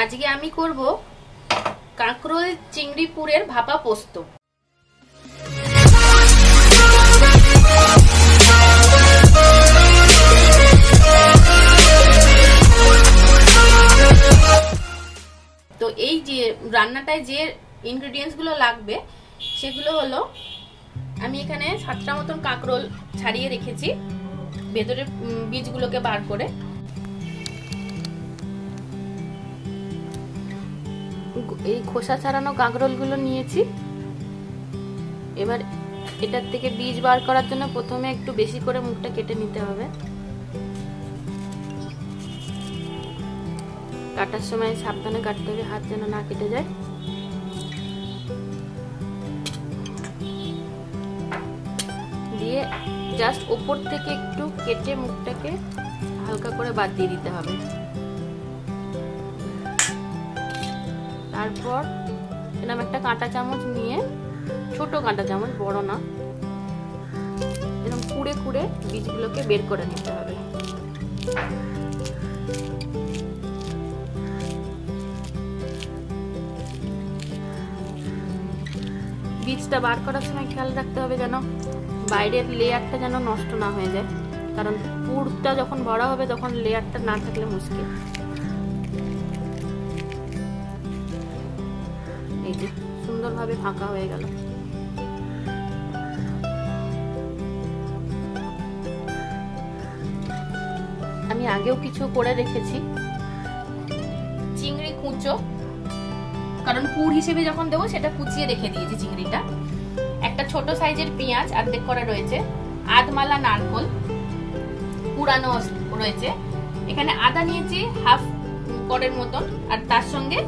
আজকে আমি করব কাঁকরোল চিংড়ি পুরের ভাপা পোস্ত। তো এই যে রান্নাটায় যে ইনগ্রেডিয়েন্টস গুলো লাগবে সেগুলো হলো, আমি এখানে 7টা মতন কাঁকরোল ছাড়িয়ে রেখেছি ভেতরের বীজগুলোকে বার করে। এই খোসা ছাড়ানো কাঁকরোল গুলো নিয়েছি। এবার এটার থেকে বীজ বার করার জন্য প্রথমে একটু বেশি করে মুখটা কেটে নিতে হবে। কাটার সময় সাবধানে কাটতে হবে, হাত যেন না কেটে যায়। দিয়ে জাস্ট উপর থেকে একটু কেটে মুখটাকে হালকা করে বাদ দিয়ে দিতে হবে। তারপর এরকম একটা কাঁটা চামচ নিয়ে, ছোট কাঁটা চামচ, বড় না, এরকম কুড়ে কুড়ে বীজগুলোকে বের করে নিতে হবে। বীজটা বার করার সময় খেয়াল রাখতে হবে যেন বাইরের লেয়ারটা যেন নষ্ট না হয়ে যায়, কারণ পুরটা যখন ভরা হবে তখন লেয়ারটা না থাকলে মুশকিল। এই যে সুন্দরভাবে ফাঁকা হয়ে গেল। আমি আগেও কিছু করে রেখেছি চিংড়ি কুচো, কারণ পুর হিসেবে যখন দেবো সেটা কুচিয়ে রেখে দিয়েছি চিংড়িটা। একটা ছোট সাইজের পেঁয়াজ অর্ধেক করা রয়েছে, আধমালা নারকোল পুরানো রয়েছে, এখানে আদা নিয়েছি হাফ করের মতন, আর তার সঙ্গে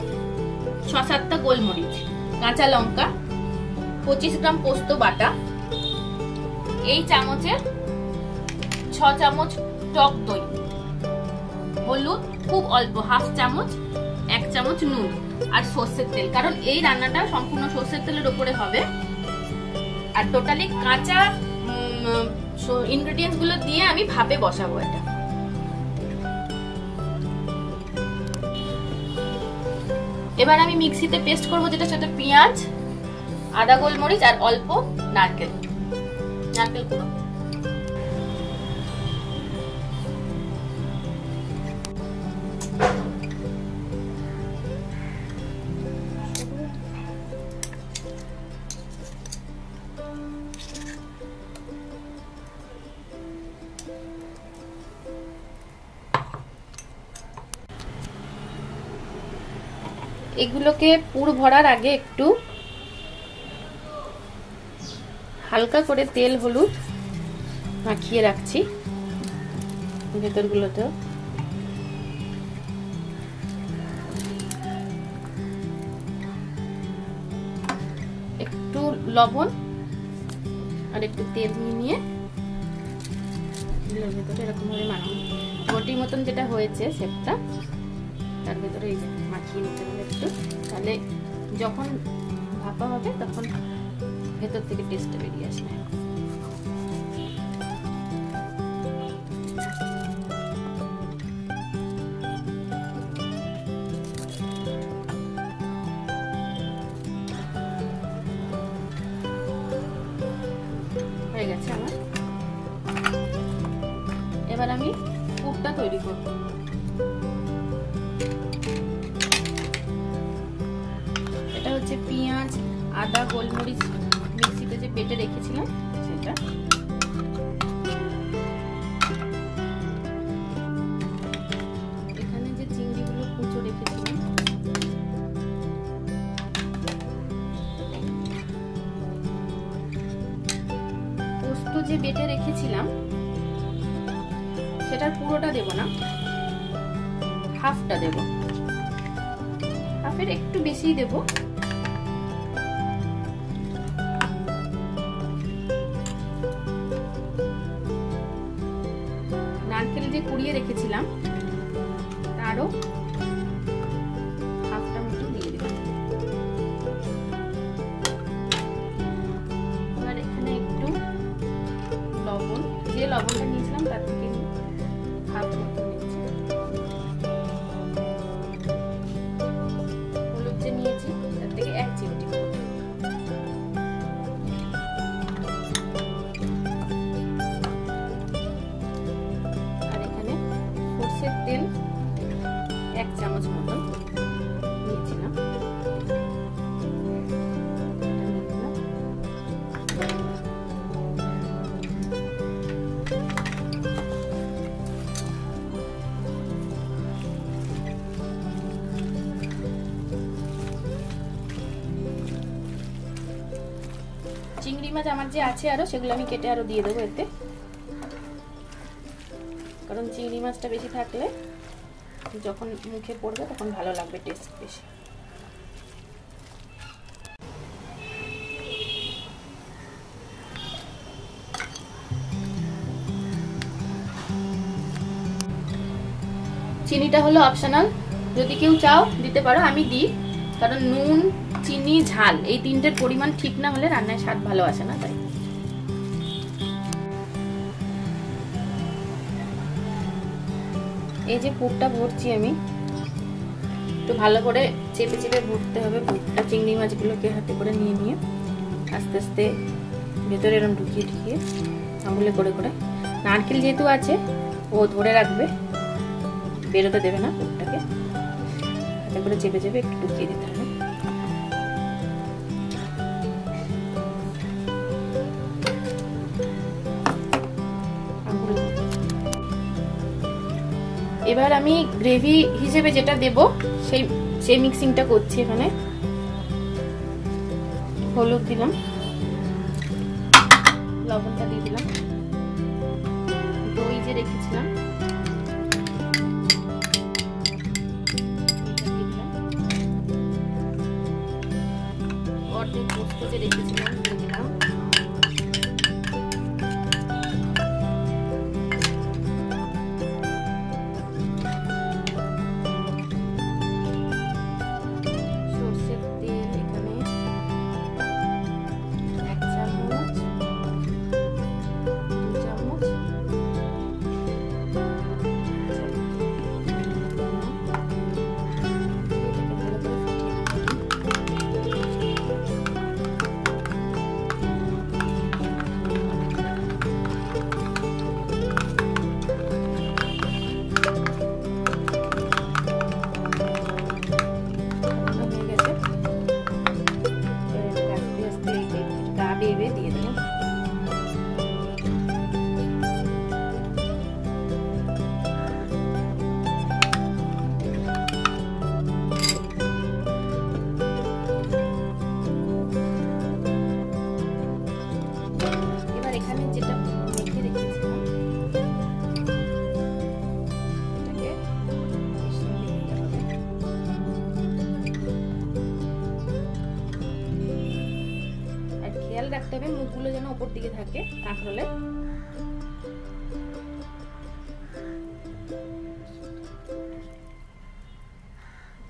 6-7টা গোলমরিচ, কাঁচা লঙ্কা, 25 গ্রাম পোস্ত বাটা, এই চামচের 6 চামচ টক দই, হলুদ খুব অল্প হাফ চামচ, 1 চামচ নুন, আর সর্ষের তেল, কারণ এই রান্নাটা সম্পূর্ণ সর্ষের তেলের উপরে হবে। আর টোটালি কাঁচা ইনগ্রেডিয়েন্টস গুলো দিয়ে আমি ভাপে বসাবো এটা। এবার আমি মিক্সিতে পেস্ট করবো, যেটা সেটা পেঁয়াজ, আদা, গোলমরিচ আর অল্প নারকেল কুড়ো। এগুলোকে পুর ভরার আগে একটু হালকা করে তেল হলুদ মাখিয়ে রাখছি ভেতরগুলোতেও। একটু লবণ আর একটু তেল নিয়ে ভেতরে এরকম ভাবে ঘটি মতন যেটা হয়েছে সেটা তার ভেতরে এই যে মাখিয়ে নিতে হবে একটু, তাহলে যখন ভাপা হবে তখন ভেতর থেকে টেস্টটা বেরিয়ে আসবে। হয়ে গেছে আমার। এবার আমি পুরটা তৈরি করব। এটা হচ্ছে পেঁয়াজ, আদা, গোলমরিচ মিক্সিতে যে বেটে রেখেছিলাম সেটা। এখানে যে চিংড়িগুলো কুচো রেখেছিলাম, পোস্ত যে বেটে রেখেছিলাম সেটার পুরোটা দেব না, হাফটা দেব, হাফের একটু বেশি দেব। নারকেল যে কুড়িয়ে রেখেছিলাম তারও হাফটা মতো দিয়ে দিলাম। এবার এখানে একটু লবণ, যে লবণটা নিয়েছিলাম তার থেকে হাফ মতো নিচ্ছি। তেল 1 চামচ মতন নিয়েছিলাম। চিংড়ি মাছ আমার যে আছে আরো, সেগুলো আমি কেটে আরো দিয়ে দেবো এতে, কারণ চিংড়ি মাছটা বেশি থাকলে যখন মুখে পড়বে তখন ভালো লাগবে, টেস্ট বেশি। চিনিটা হলো অপশনাল, যদি কেউ চাও দিতে পারো, আমি দিই, কারণ নুন, চিনি, ঝাল এই তিনটের পরিমাণ ঠিক না হলে রান্নায় স্বাদ ভালো আসে না। তাই এই যে পুরটা ভরছি আমি, একটু ভালো করে চেপে চেপে ভরতে হবে পুরটা। চিংড়ি মাছগুলোকে হাতে করে নিয়ে নিয়ে আস্তে আস্তে ভেতরে এরকম ঢুকিয়ে ঢুকিয়ে আঙুলে করে করে, নারকেল যেহেতু আছে ও ধরে রাখবে, বেরোতে দেবে না পুরটাকে, হাতে করে চেপে চেপে একটু ঢুকিয়ে দিতে হবে। এবার আমি গ্রেভি হিসেবে যেটা দেব সেই মিক্সিংটা করছি। এখানে হলুদ দিলাম, লবণটা দিয়ে দিলাম, দই যে রেখেছিলাম অর্ধেক পোস্ত যে রেখেছিলাম দিয়ে দিলাম, রাখতে হবে মুখগুলো যেন উপর দিকে থাকে কাঁকরোলে।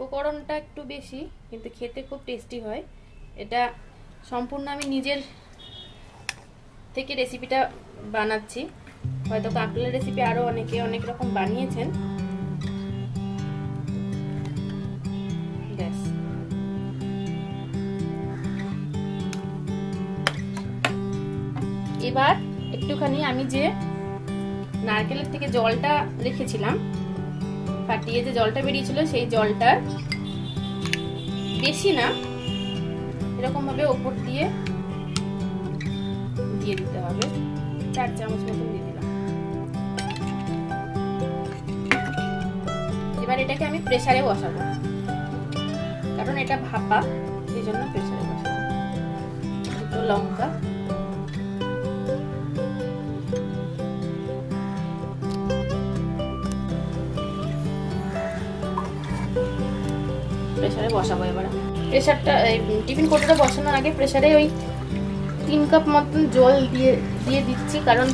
উপকরণটা একটু বেশি কিন্তু খেতে খুব টেস্টি হয়। এটা সম্পূর্ণ আমি নিজের থেকে রেসিপিটা বানাচ্ছি, হয়তো কাঁকরোলের রেসিপি আরো অনেকে অনেক রকম বানিয়েছেন। এবার একটুখানি আমি যে নারকেলের থেকে জলটা রেখেছিলাম ফাটিয়ে, যে জলটা বেরিয়েছিল সেই জলটার বেশি না, এরকম ভাবে ওপর দিয়ে দিয়ে দিতে হবে। 4 চামচ মতন দিয়ে দিলাম। এবার এটাকে আমি প্রেসারে বসাবো, কারণ এটা ভাপা, এই জন্য প্রেসারে বসাবো। দুটো লঙ্কা, প্রেসারে বসাবো। এবার প্রেসারটা টিফিন কৌটোটা বসানোর আগে প্রেসারে ওই 3 কাপ মতন জল দিয়ে দিচ্ছি, কারণ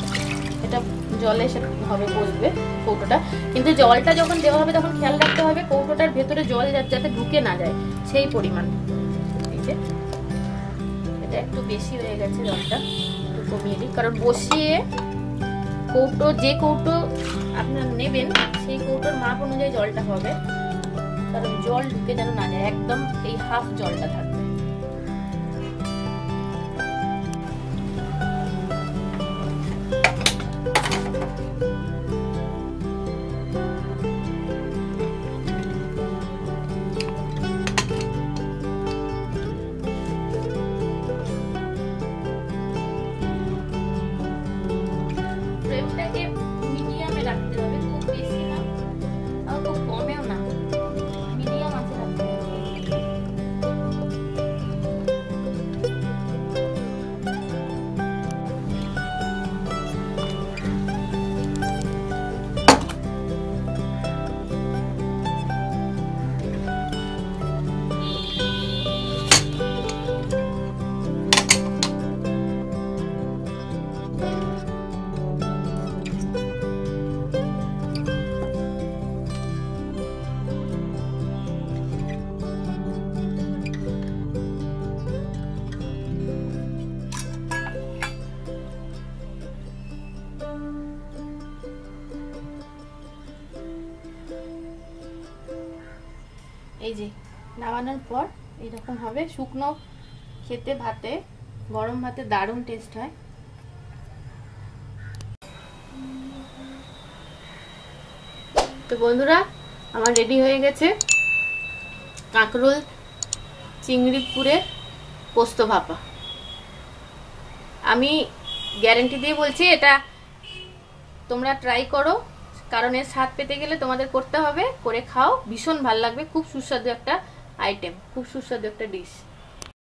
এটা জলে সে হবে বসবে কৌটোটা। কিন্তু জলটা যখন দেওয়া হবে তখন খেয়াল রাখতে হবে কৌটোটার ভেতরে জল যাতে ঢুকে না যায় সেই পরিমাণ। এই যে এটা একটু বেশি হয়ে গেছে, জলটা একটু কমিয়ে দিই, কারণ বসিয়ে কৌটো যে কৌটো আপনার নেবেন সেই কৌটোর মাপ অনুযায়ী জলটা হবে, কারণ জল ঢুকে যেন না যায়, একদম এই হাফ জলটা থাকবে। এই যে নামানোর পর এরকম হবে, শুকনো খেতে ভাতে, গরম ভাতে দারুণ টেস্ট হয়। তো বন্ধুরা আমার রেডি হয়ে গেছে কাঁকরোল চিংড়ি পুরে পোস্ত ভাপা। আমি গ্যারান্টি দিয়ে বলছি এটা তোমরা ট্রাই করো, কারণ এর স্বাদ পেতে গেলে তোমাদের করতে হবে, করে খাও, ভীষণ ভালো লাগবে। খুব সুস্বাদু একটা আইটেম, খুব সুস্বাদু একটা ডিশ।